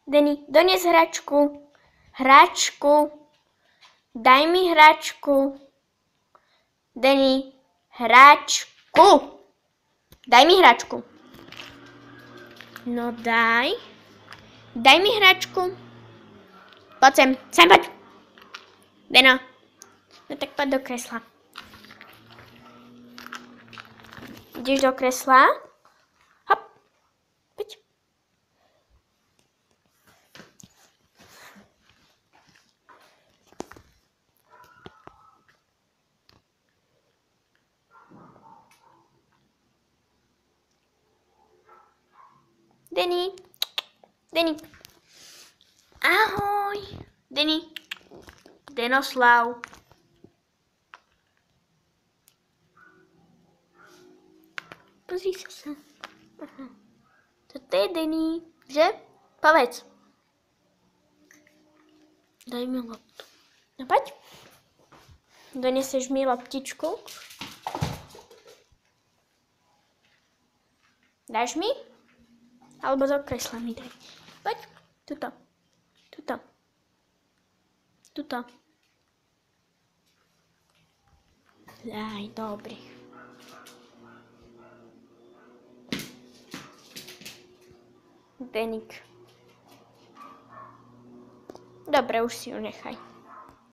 Denny, dones hračku. Hračku. Daj mi hračku. Denny, hračku. Daj mi hračku. No daj. Daj mi hračku. Poď sem. Sem poď. Deno. No tak poď do kresla. Ideš do kresla? Hop. Poď. Denny. Denny. Ahoj. Denny. Denoslav. Pozri sa. Toto je Denny, že? Povedz. Daj mi loptu. No poď. Doneseš mi loptičku. Dáš mi? Alebo do kresla mi daj. Poď. Tuto. Tuto. Tuto. Daj, dobre. Deník. Dobre, už si ju nechaj.